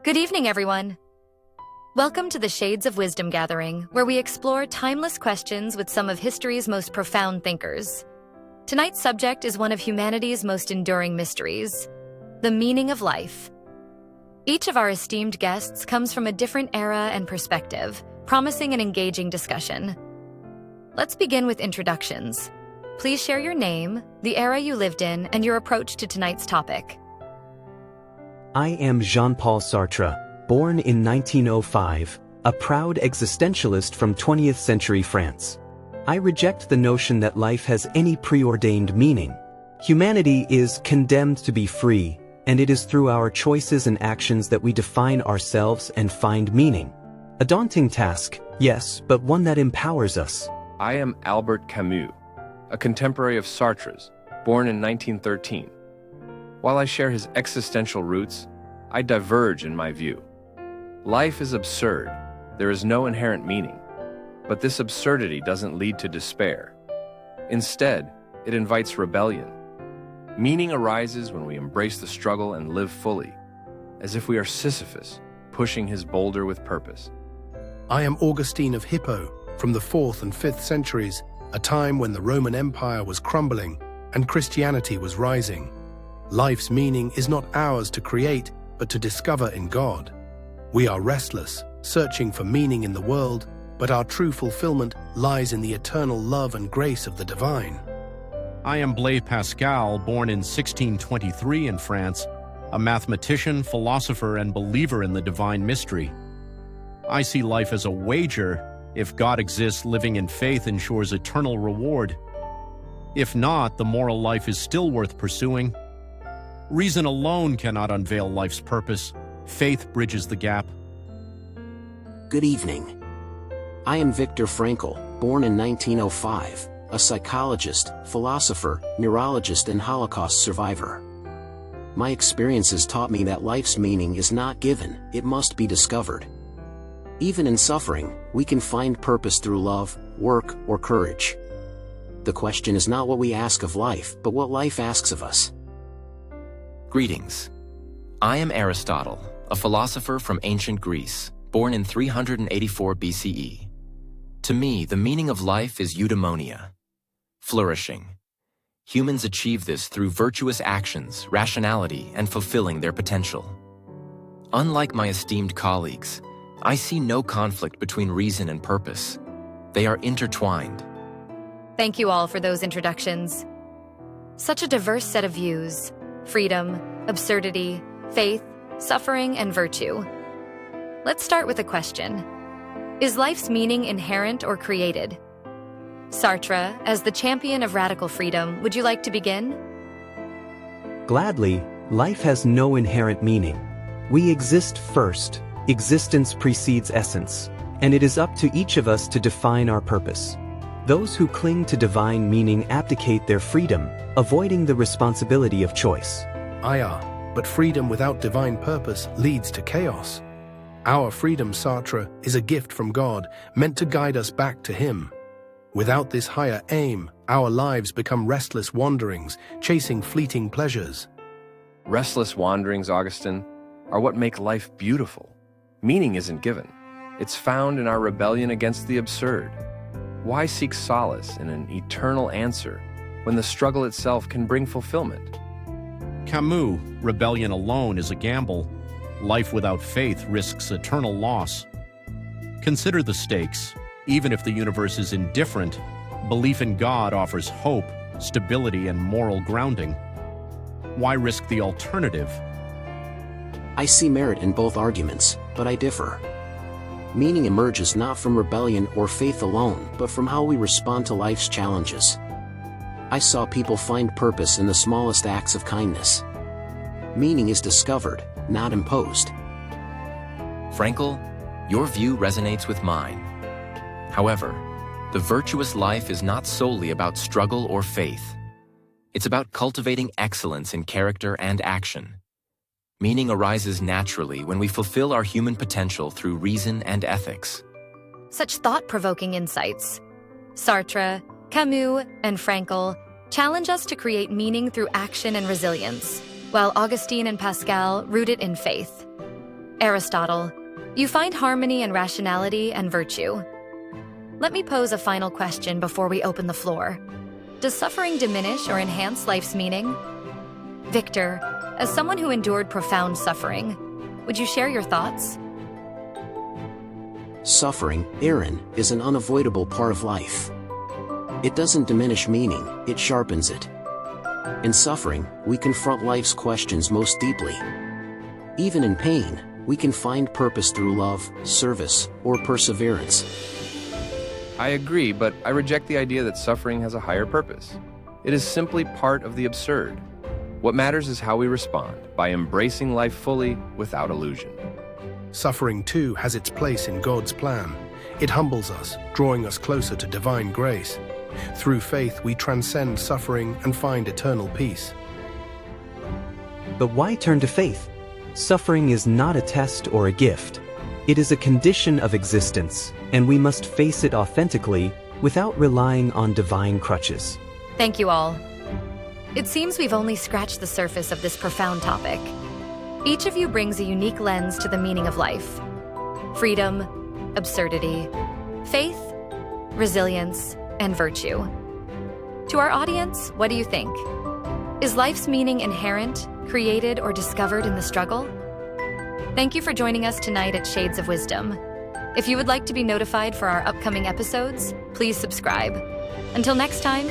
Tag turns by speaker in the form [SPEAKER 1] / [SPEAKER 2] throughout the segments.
[SPEAKER 1] Good evening, everyone. Welcome to the Shades of Wisdom Gathering, where we explore timeless questions with some of history's most profound thinkers. Tonight's subject is one of humanity's most enduring mysteries, the meaning of life. Each of our esteemed guests comes from a different era and perspective, promising an engaging discussion. Let's begin with introductions. Please share your name, the era you lived in, and your approach to tonight's topic.
[SPEAKER 2] I am Jean-Paul Sartre, born in 1905, a proud existentialist from 20th century France. I reject the notion that life has any preordained meaning. Humanity is condemned to be free, and it is through our choices and actions that we define ourselves and find meaning. A daunting task, yes, but one that empowers us.
[SPEAKER 3] I am Albert Camus, a contemporary of Sartre's, born in 1913. While I share his existential roots, I diverge in my view. Life is absurd. There is no inherent meaning. But this absurdity doesn't lead to despair. Instead, it invites rebellion. Meaning arises when we embrace the struggle and live fully, as if we are Sisyphus, pushing his boulder with purpose.
[SPEAKER 4] I am Augustine of Hippo, from the 4th and 5th centuries, a time when the Roman Empire was crumbling and Christianity was rising. Life's meaning is not ours to create, but to discover in God. We are restless, searching for meaning in the world, but our true fulfillment lies in the eternal love and grace of the divine.
[SPEAKER 5] I am Blaise Pascal, born in 1623 in France, a mathematician, philosopher, and believer in the divine mystery. I see life as a wager. If God exists, living in faith ensures eternal reward. If not, the moral life is still worth pursuing. Reason alone cannot unveil life's purpose. Faith bridges the gap.
[SPEAKER 6] Good evening. I am Viktor Frankl, born in 1905, a psychologist, philosopher, neurologist, and Holocaust survivor. My experiences taught me that life's meaning is not given, it must be discovered. Even in suffering, we can find purpose through love, work, or courage. The question is not what we ask of life, but what life asks of us.
[SPEAKER 7] Greetings. I am Aristotle, a philosopher from ancient Greece, born in 384 BCE. To me, the meaning of life is eudaimonia, flourishing. Humans achieve this through virtuous actions, rationality, and fulfilling their potential. Unlike my esteemed colleagues, I see no conflict between reason and purpose. They are intertwined.
[SPEAKER 1] Thank you all for those introductions. Such a diverse set of views: freedom, absurdity, faith, suffering, and virtue. Let's start with a question. Is life's meaning inherent or created? Sartre, as the champion of radical freedom, would you like to begin?
[SPEAKER 2] Gladly, life has no inherent meaning. We exist first. Existence precedes essence, and it is up to each of us to define our purpose. Those who cling to divine meaning abdicate their freedom, avoiding the responsibility of choice.
[SPEAKER 4] But freedom without divine purpose leads to chaos. Our freedom, Sartre, is a gift from God, meant to guide us back to Him. Without this higher aim, our lives become restless wanderings, chasing fleeting pleasures.
[SPEAKER 3] Restless wanderings, Augustine, are what make life beautiful. Meaning isn't given. It's found in our rebellion against the absurd. Why seek solace in an eternal answer when the struggle itself can bring fulfillment?
[SPEAKER 5] Camus, rebellion alone is a gamble. Life without faith risks eternal loss. Consider the stakes. Even if the universe is indifferent, belief in God offers hope, stability, and moral grounding. Why risk the alternative?
[SPEAKER 6] I see merit in both arguments, but I differ. Meaning emerges not from rebellion or faith alone, but from how we respond to life's challenges. I saw people find purpose in the smallest acts of kindness. Meaning is discovered, not imposed.
[SPEAKER 7] Frankl, your view resonates with mine. However, the virtuous life is not solely about struggle or faith. It's about cultivating excellence in character and action. Meaning arises naturally when we fulfill our human potential through reason and ethics.
[SPEAKER 1] Such thought-provoking insights. Sartre, Camus, and Frankl challenge us to create meaning through action and resilience, while Augustine and Pascal root it in faith. Aristotle, you find harmony and rationality and virtue. Let me pose a final question before we open the floor. Does suffering diminish or enhance life's meaning? Viktor, as someone who endured profound suffering, would you share your thoughts?
[SPEAKER 6] Suffering, Erin, is an unavoidable part of life. It doesn't diminish meaning, it sharpens it. In suffering, we confront life's questions most deeply. Even in pain, we can find purpose through love, service, or perseverance.
[SPEAKER 3] I agree, but I reject the idea that suffering has a higher purpose. It is simply part of the absurd. What matters is how we respond, by embracing life fully without illusion.
[SPEAKER 4] Suffering, too, has its place in God's plan. It humbles us, drawing us closer to divine grace. Through faith, we transcend suffering and find eternal peace.
[SPEAKER 2] But why turn to faith? Suffering is not a test or a gift. It is a condition of existence, and we must face it authentically without relying on divine crutches.
[SPEAKER 1] Thank you all. It seems we've only scratched the surface of this profound topic. Each of you brings a unique lens to the meaning of life. Freedom, absurdity, faith, resilience, and virtue. To our audience, what do you think? Is life's meaning inherent, created, or discovered in the struggle? Thank you for joining us tonight at Shades of Wisdom. If you would like to be notified for our upcoming episodes, please subscribe. Until next time,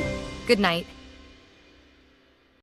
[SPEAKER 1] good night.